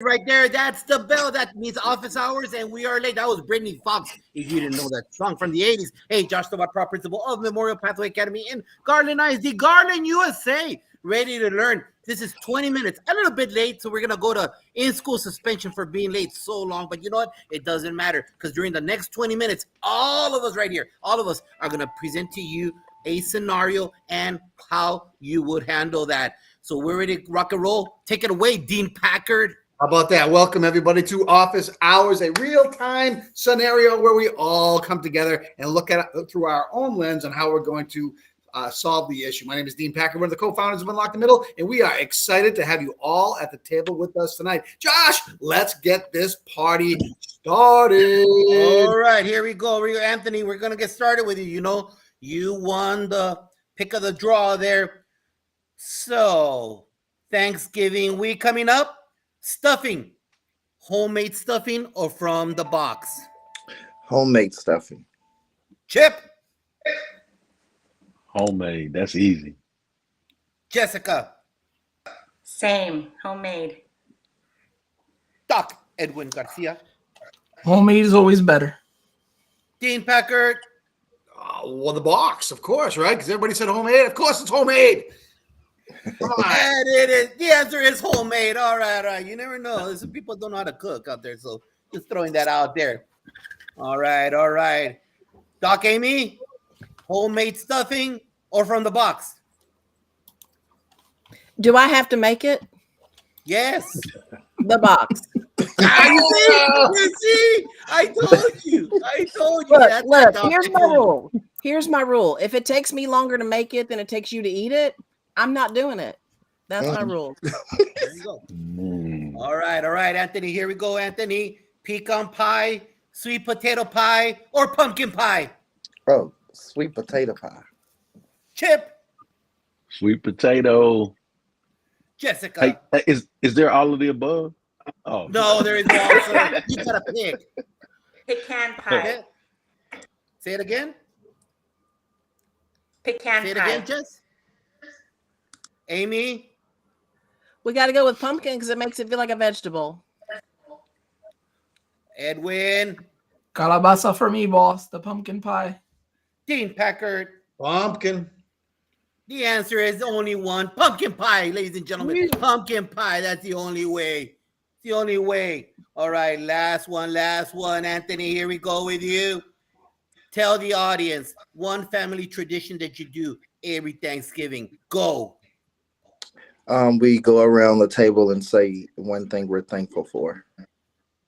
Right there, that's the bell. That means office hours, and we are late. That was Brittany Fox. If you didn't know that song from the 80s. Hey, Josh Tobat, Prop Principal of Memorial Pathway Academy in Garland ISD, Garland, USA. Ready to learn. This is 20 minutes, a little bit late, so we're going to go to in-school suspension for being late so long. But you know what? It doesn't matter, because during the next 20 minutes, all of us right here, all of us are going to present to you a scenario and how you would handle that. So we're ready to rock and roll. Take it away, Dean Packard. How about that? Welcome, everybody, to Office Hours, a real-time scenario where we all come together and look at it through our own lens on how we're going to solve the issue. My name is Dean Packard. We're the co-founders of Unlock the Middle, and we are excited to have you all at the table with us tonight. Josh, let's get this party started. All right, here we go. Anthony, we're going to get started with you. You know, you won the pick of the draw there. So, Thanksgiving week coming up. Stuffing, homemade stuffing or from the box? Homemade stuffing. Chip? Homemade. That's easy. Jessica? Same, homemade. Doc Edwin Garcia? Homemade is always better. Dean Packard? Well, the box, of course, right? Because everybody said homemade. Of course it's homemade. Come on. And it is. The answer is homemade. All right. You never know. Some people don't know how to cook out there, so just throwing that out there. All right. Doc Amy, homemade stuffing or from the box? Do I have to make it? Yes. The box. You see? I told you. Look. Here's my rule. If it takes me longer to make it than it takes you to eat it, I'm not doing it. That's my rule. There you go. All right, Anthony. Here we go, Anthony. Pecan pie, sweet potato pie, or pumpkin pie? Oh, sweet potato pie. Chip? Sweet potato. Jessica? Hey, is there all of the above? Oh No, there is no answer. You gotta pick. Pecan pie. Okay. Say it again. Pecan Say it pie. again, Jess. Amy? We got to go with pumpkin because it makes it feel like a vegetable. Edwin? Calabaza for me, boss. The pumpkin pie. Dean Packard? Pumpkin. The answer is only one. Pumpkin pie, ladies and gentlemen. Pumpkin pie. That's the only way. The only way. All right, last one. Anthony, here we go with you. Tell the audience one family tradition that you do every Thanksgiving. Go. We go around the table and say one thing we're thankful for.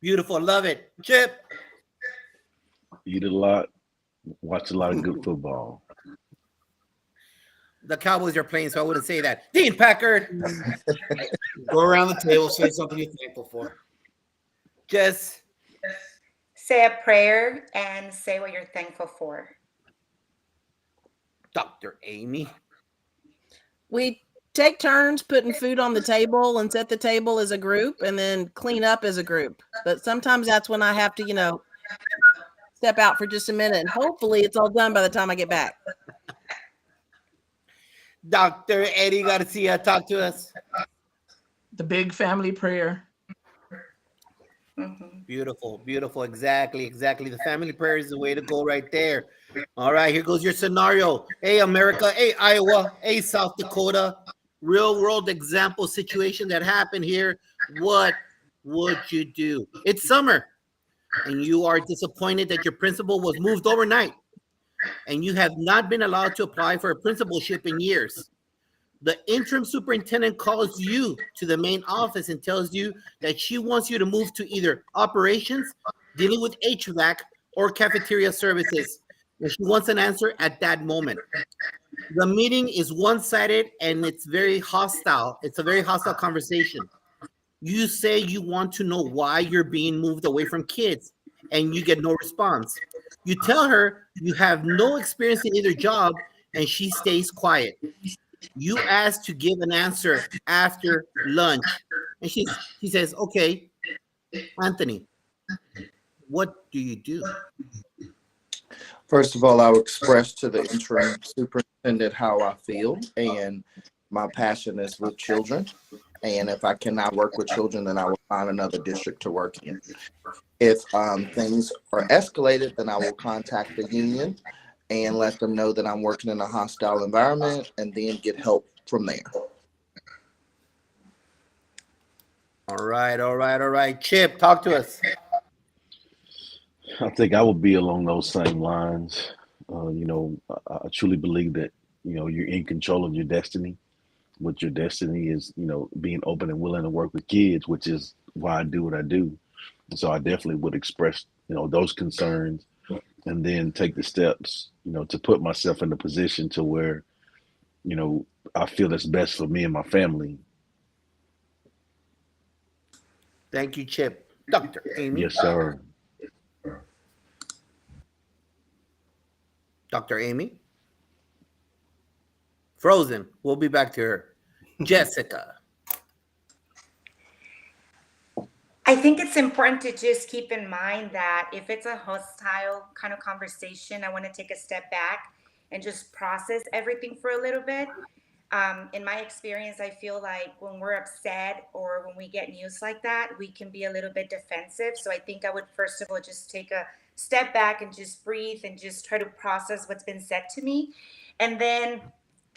Beautiful. Love it. Chip? Eat a lot. Watch a lot of good football. The Cowboys are playing, so I wouldn't say that. Dean Packard? Go around the table, say something you're thankful for. Jess? Say a prayer and say what you're thankful for. Dr. Amy? We take turns putting food on the table and set the table as a group and then clean up as a group. But sometimes that's when I have to, step out for just a minute. And hopefully it's all done by the time I get back. Dr. Eddie Garcia, talk to us. The big family prayer. Mm-hmm. Beautiful. Exactly. The family prayer is the way to go right there. All right, here goes your scenario. Hey, America. Hey, Iowa. Hey, South Dakota. Real world example situation that happened here. What would you do? It's summer, and you are disappointed that your principal was moved overnight, and you have not been allowed to apply for a principalship in years. The interim superintendent calls you to the main office and tells you that she wants you to move to either operations, dealing with HVAC, or cafeteria services. And she wants an answer at that moment. The meeting is one-sided and it's very hostile. It's a very hostile conversation. You say you want to know why you're being moved away from kids, and you get no response. You tell her you have no experience in either job, and she stays quiet. You ask to give an answer after lunch, and she says, okay, Anthony, what do you do? First of all, I would express to the interim superintendent how I feel, and my passion is with children. And if I cannot work with children, then I will find another district to work in. If things are escalated, then I will contact the union and let them know that I'm working in a hostile environment and then get help from there. All right. Chip, talk to us. I think I would be along those same lines. I truly believe that, you're in control of your destiny. What your destiny is, being open and willing to work with kids, which is why I do what I do. So I definitely would express, those concerns and then take the steps, to put myself in a position to where, I feel it's best for me and my family. Thank you, Chip. Dr. Amy. Yes, sir. Dr. Amy. Frozen. We'll be back to her. Jessica. I think it's important to just keep in mind that if it's a hostile kind of conversation, I want to take a step back and just process everything for a little bit. In my experience, I feel like when we're upset or when we get news like that, we can be a little bit defensive. So I think I would first of all just take a step back and just breathe and just try to process what's been said to me. And then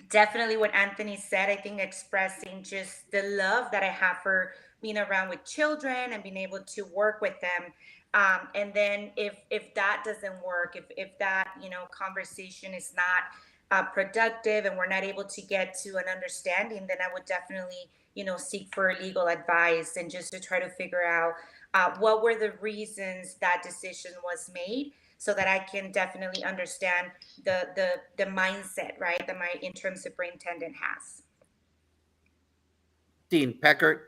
definitely what Anthony said, I think expressing just the love that I have for being around with children and being able to work with them. And then if that doesn't work, if that, conversation is not productive and we're not able to get to an understanding, then I would definitely, seek for legal advice and just to try to figure out what were the reasons that decision was made, so that I can definitely understand the mindset, right, that my interim superintendent has. Dean Packard.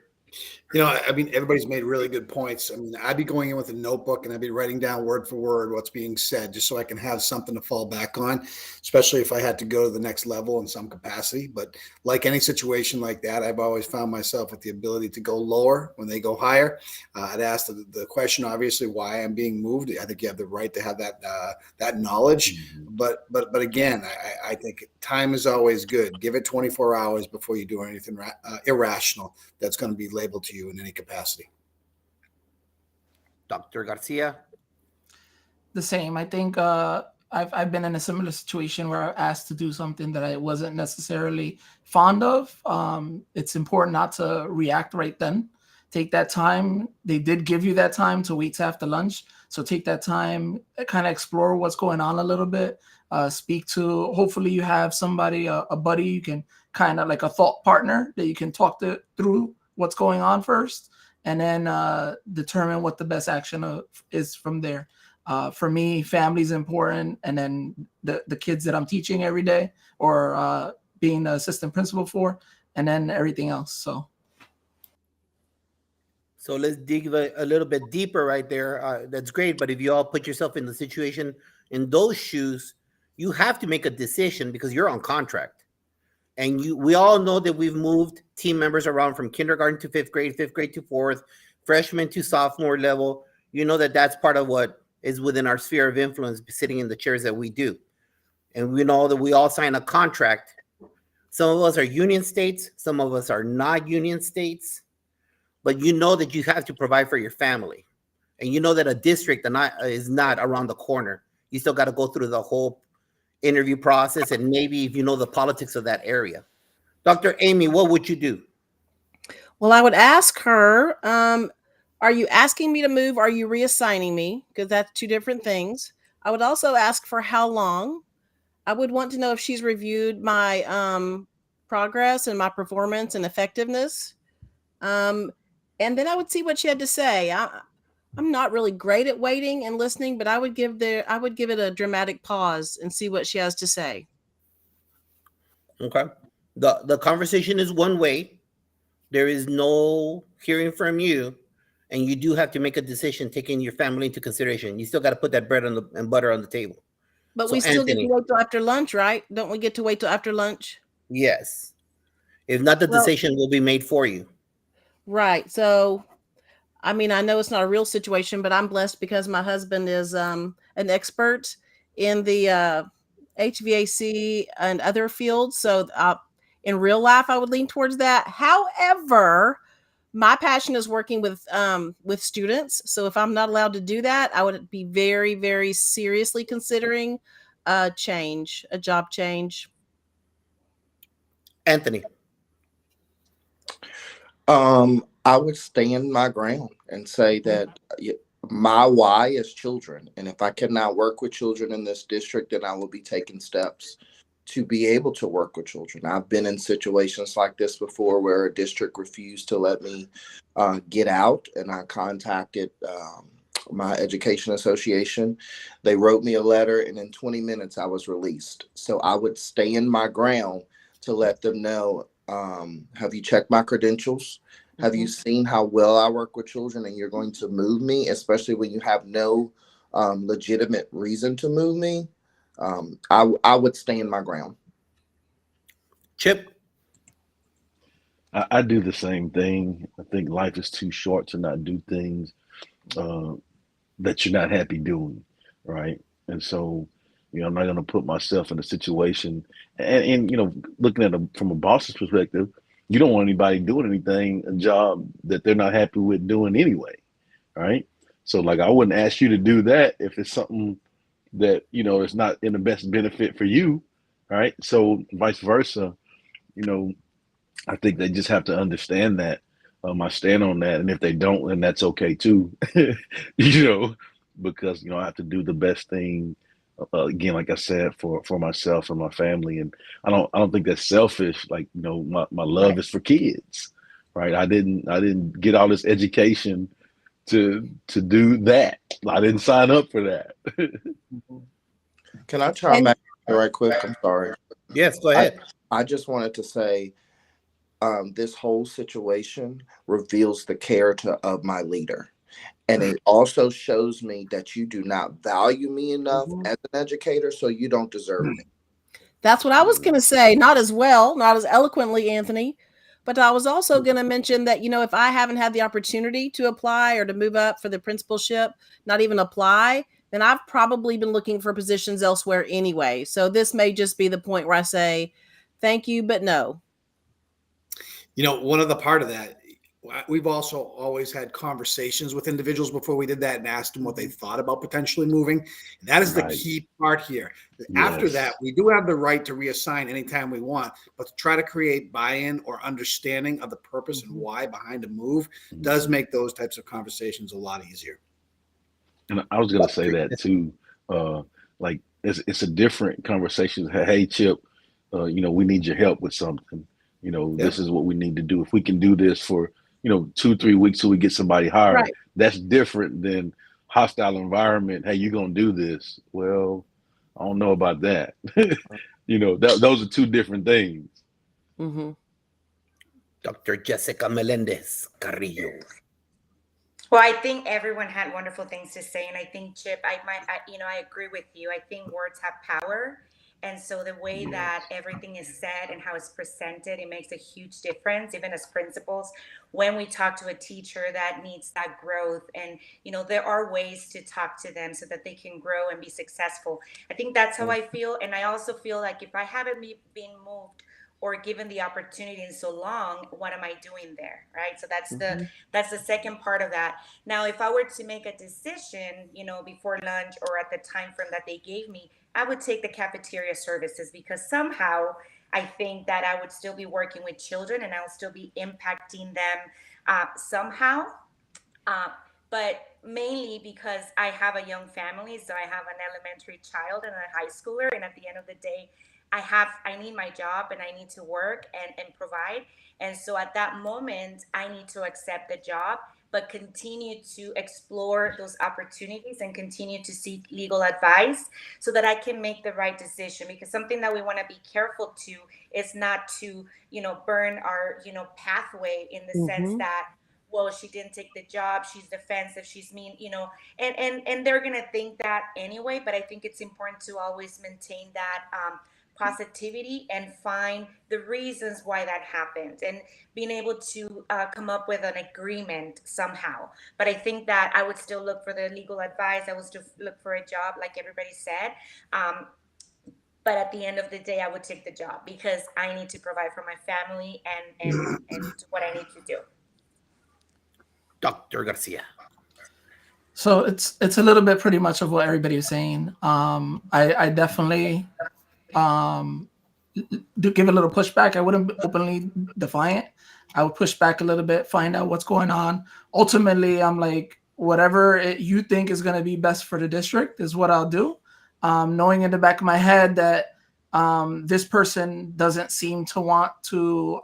Everybody's made really good points. I'd be going in with a notebook and I'd be writing down word for word what's being said, just so I can have something to fall back on, especially if I had to go to the next level in some capacity. But like any situation like that, I've always found myself with the ability to go lower when they go higher. I'd ask the question, obviously, why I'm being moved. I think you have the right to have that knowledge. Mm-hmm. But again, I think time is always good. Give it 24 hours before you do anything irrational that's going to be labeled to you in any capacity. Dr. Garcia. The same. I think I've been in a similar situation where I was asked to do something that I wasn't necessarily fond of. It's important not to react right then. Take that time. They did give you that time to wait till after lunch. So take that time, kind of explore what's going on a little bit. Speak to, hopefully you have somebody, a buddy, you can kind of like a thought partner that you can talk through what's going on first, and then determine what the best action is from there. For me, family is important, and then the kids that I'm teaching every day or being the assistant principal for, and then everything else. So let's dig a little bit deeper right there. That's great. But if you all put yourself in the situation, in those shoes, you have to make a decision because you're on contract. And we all know that we've moved team members around from kindergarten to fifth grade to fourth, freshman to sophomore level. You know that's part of what is within our sphere of influence, sitting in the chairs that we do. And we know that we all sign a contract. Some of us are union states. Some of us are not union states. But you know that you have to provide for your family. And you know that a district is not around the corner. You still got to go through the whole interview process, and maybe if you know the politics of that area. Dr. Amy, what would you do? Well, I would ask her, are you asking me to move? Are you reassigning me? Because that's two different things. I would also ask for how long. I would want to know if she's reviewed my progress and my performance and effectiveness. And then I would see what she had to say. I'm not really great at waiting and listening, but I would give it a dramatic pause and see what she has to say. Okay. The conversation is one way. There is no hearing from you, and you do have to make a decision taking your family into consideration. You still got to put that bread and butter on the table. But So, we still Anthony. get to wait till after lunch, right? Don't we get to wait till after lunch? Yes. If not, the decision will be made for you. Right. So, I know it's not a real situation, but I'm blessed because my husband is an expert in the HVAC and other fields. So in real life, I would lean towards that. However, my passion is working with students. So if I'm not allowed to do that, I would be very, very seriously considering a job change. Anthony. I would stand my ground and say that my why is children. And if I cannot work with children in this district, then I will be taking steps to be able to work with children. I've been in situations like this before where a district refused to let me get out, and I contacted my education association. They wrote me a letter, and in 20 minutes I was released. So I would stand my ground to let them know, have you checked my credentials? Have you seen how well I work with children, and you're going to move me, especially when you have no legitimate reason to move me? I would stand my ground. Chip. I do the same thing. I think life is too short to not do things that you're not happy doing, right? And so, I'm not going to put myself in a situation, and looking at it from a boss's perspective, you don't want anybody doing a job that they're not happy with doing anyway, right? So, like, I wouldn't ask you to do that if it's something that is not in the best benefit for you, right? So, vice versa, I think they just have to understand that. I stand on that, and if they don't, then that's okay too, because I have to do the best thing. Again, like I said, for myself and my family, and I don't think that's selfish. Like my love is for kids, right? I didn't get all this education to do that. I didn't sign up for that. Can I chime back right quick? I'm sorry. Yes, go ahead. I just wanted to say, this whole situation reveals the character of my leader. And it also shows me that you do not value me enough as an educator, so you don't deserve me. That's what I was going to say. Not as well, not as eloquently, Anthony. But I was also going to mention that, if I haven't had the opportunity to apply or to move up for the principalship, not even apply, then I've probably been looking for positions elsewhere anyway. So this may just be the point where I say, thank you, but no. One of the part of that, we've also always had conversations with individuals before we did that and asked them what they thought about potentially moving. That is the key part here. Yes. After that, we do have the right to reassign anytime we want, but to try to create buy-in or understanding of the purpose and why behind a move does make those types of conversations a lot easier. And I was going to say that too. Like it's a different conversation. Hey, Chip, we need your help with something. This is what we need to do. If we can do this for 2-3 weeks till we get somebody hired, right, that's different than hostile environment. Hey, you're gonna do this. Well, I don't know about that. Those are two different things. Mm-hmm. Dr. Jessica Melendez Carrillo. Well, I think everyone had wonderful things to say, and I think Chip, I agree with you. I think words have power. And so the way that everything is said and how it's presented, it makes a huge difference, even as principals, when we talk to a teacher that needs that growth. And, there are ways to talk to them so that they can grow and be successful. I think that's how I feel. And I also feel like if I haven't been moved or given the opportunity in so long, what am I doing there, right? So that's the second part of that. Now, if I were to make a decision, before lunch or at the time frame that they gave me, I would take the cafeteria services, because somehow I think that I would still be working with children and I'll still be impacting them somehow. But mainly because I have a young family, so I have an elementary child and a high schooler, and at the end of the day, I need my job and I need to work and provide. And so at that moment, I need to accept the job, but continue to explore those opportunities and continue to seek legal advice so that I can make the right decision. Because something that we want to be careful to is not to, burn our, pathway in the sense that, well, she didn't take the job, she's defensive, she's mean, and they're going to think that anyway. But I think it's important to always maintain that positivity and find the reasons why that happened and being able to come up with an agreement somehow. But I think that I would still look for the legal advice. I would still look for a job, like everybody said. But at the end of the day, I would take the job because I need to provide for my family and do what I need to do. Dr. Garcia. So it's a little bit pretty much of what everybody was saying. I definitely do give a little pushback. I wouldn't openly defiant. I would push back a little bit, find out what's going on. Ultimately, I'm like, whatever you think is going to be best for the district is what I'll do. Knowing in the back of my head that this person doesn't seem to want to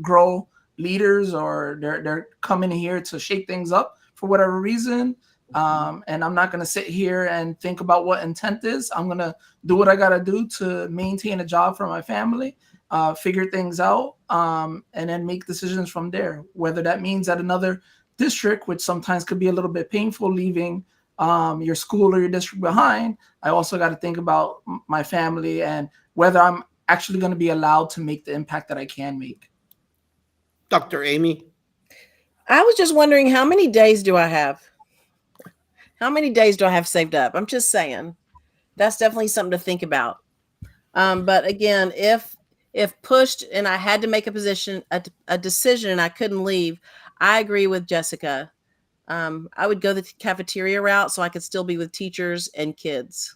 grow leaders, or they're coming here to shake things up for whatever reason. And I'm not going to sit here and think about what intent is. I'm going to do what I got to do to maintain a job for my family, figure things out, and then make decisions from there. Whether that means at another district, which sometimes could be a little bit painful, leaving your school or your district behind. I also got to think about my family and whether I'm actually going to be allowed to make the impact that I can make. Dr. Amy. I was just wondering, how many days do I have? How many days do I have saved up? I'm just saying. That's definitely something to think about. But again, if pushed and I had to make a decision and I couldn't leave, I agree with Jessica. I would go the cafeteria route so I could still be with teachers and kids.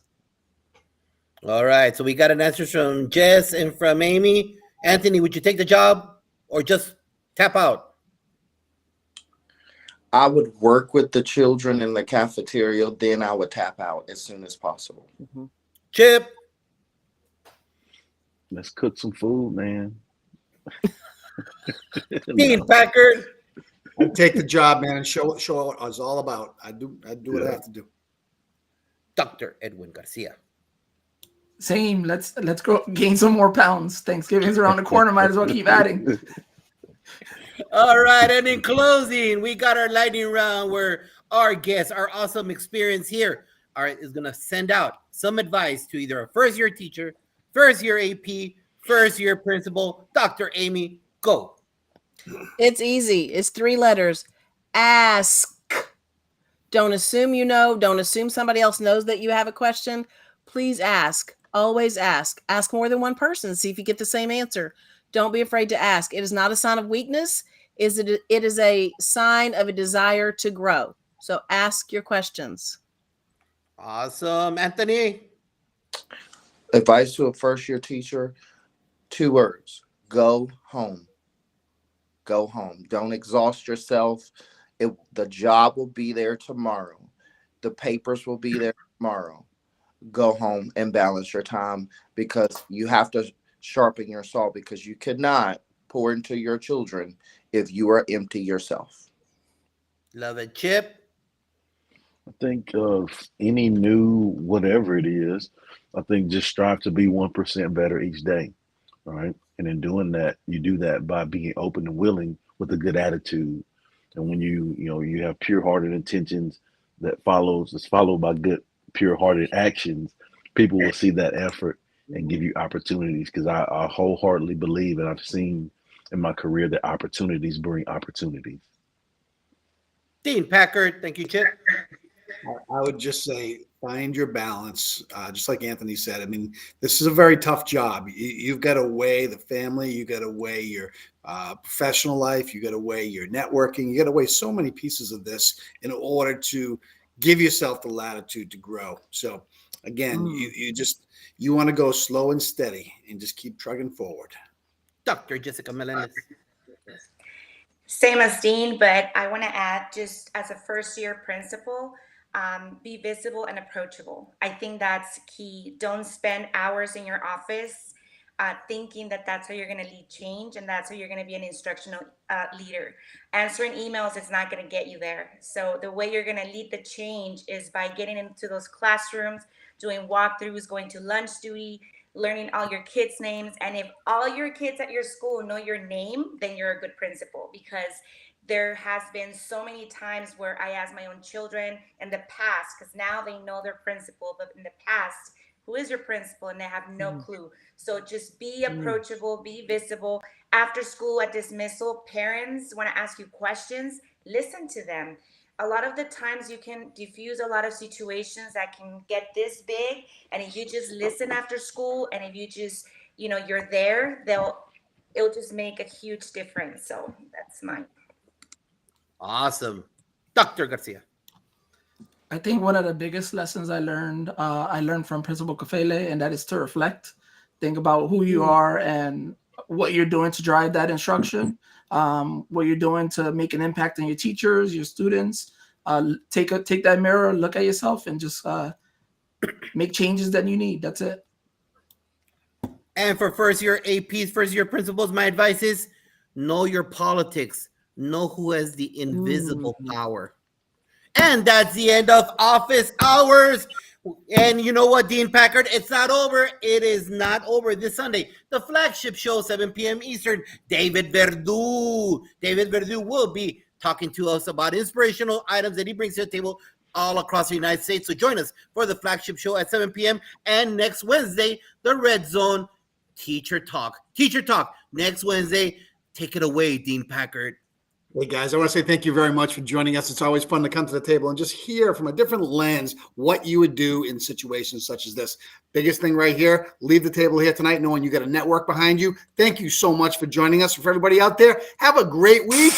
All right. So we got an answer from Jess and from Amy. Anthony, would you take the job or just tap out? I would work with the children in the cafeteria, then I would tap out as soon as possible. Mm-hmm. Chip. Let's cook some food, man. Dean Packard. I'd take the job, man, and show what I was all about. I'd do what I have to do. Dr. Edwin Garcia. Same. Let's go gain some more pounds. Thanksgiving's around the corner. Might as well keep adding. All right. And in closing, we got our lightning round where our guest, our awesome experience here, is going to send out some advice to either a first-year teacher, first-year AP, first-year principal. Dr. Amy, go. It's easy. It's 3 letters. Ask. Don't assume you know. Don't assume somebody else knows that you have a question. Please ask. Always ask. Ask more than one person. See if you get the same answer. Don't be afraid to ask. It is not a sign of weakness. It is a sign of a desire to grow. So ask your questions. Awesome. Anthony? Advice to a first-year teacher, 2 words: go home. Go home. Don't exhaust yourself. The job will be there tomorrow. The papers will be there tomorrow. Go home and balance your time, because you have to sharpen your saw, because you cannot pour into your children if you are empty yourself. Love it. Chip? I think of any new whatever it is, I think just strive to be 1% better each day. All right. And in doing that, you do that by being open and willing with a good attitude. And when you have pure-hearted intentions that's followed by good, pure-hearted actions, people will see that effort and give you opportunities. Because I wholeheartedly believe, and I've seen in my career, that opportunities bring opportunities. Dean Packard. Thank you, Chip. I would just say find your balance, just like Anthony said. I mean, this is a very tough job. You've got to weigh the family. You got to weigh your professional life. You got to weigh your networking. You got to weigh so many pieces of this in order to give yourself the latitude to grow. So again, you want to go slow and steady and just keep trucking forward. Dr. Jessica Melendez. Same as Dean, but I want to add, just as a first-year principal, be visible and approachable. I think that's key. Don't spend hours in your office thinking that that's how you're going to lead change and that's how you're going to be an instructional leader. Answering emails is not going to get you there. So the way you're going to lead the change is by getting into those classrooms, doing walkthroughs, going to lunch duty, learning all your kids' names. And if all your kids at your school know your name, then you're a good principal, because there has been so many times where I asked my own children in the past, because now they know their principal, but in the past, who is your principal? And they have no clue. So just be approachable, be visible. After school, at dismissal, parents want to ask you questions, listen to them. a lot of the times you can diffuse a lot of situations that can get this big. And if you just listen after school, and if you just, you're there, it'll just make a huge difference. So that's mine. Awesome. Dr. Garcia. I think one of the biggest lessons I learned from Principal Kafele, and that is to reflect, think about who you are and what you're doing to drive that instruction, what you're doing to make an impact on your teachers, your students. Take that mirror, look at yourself, and just make changes that you need. That's it. And for first year APs, first year principals, my advice is know your politics. Know who has the invisible power. And that's the end of office hours. And you know what, Dean Packard? It's not over. It is not over this Sunday. The flagship show, 7 p.m. Eastern. David Verdu. David Verdu will be talking to us about inspirational items that he brings to the table all across the United States. So join us for the flagship show at 7 p.m. And next Wednesday, the Red Zone Teacher Talk. Teacher Talk next Wednesday. Take it away, Dean Packard. Hey guys, I want to say thank you very much for joining us. It's always fun to come to the table and just hear from a different lens what you would do in situations such as this. Biggest thing right here, leave the table here tonight knowing you got a network behind you. Thank you so much for joining us. For everybody out there, have a great week.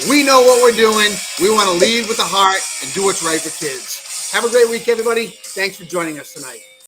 We know what we're doing. We want to lead with the heart and do what's right for kids. Have a great week, everybody. Thanks for joining us tonight.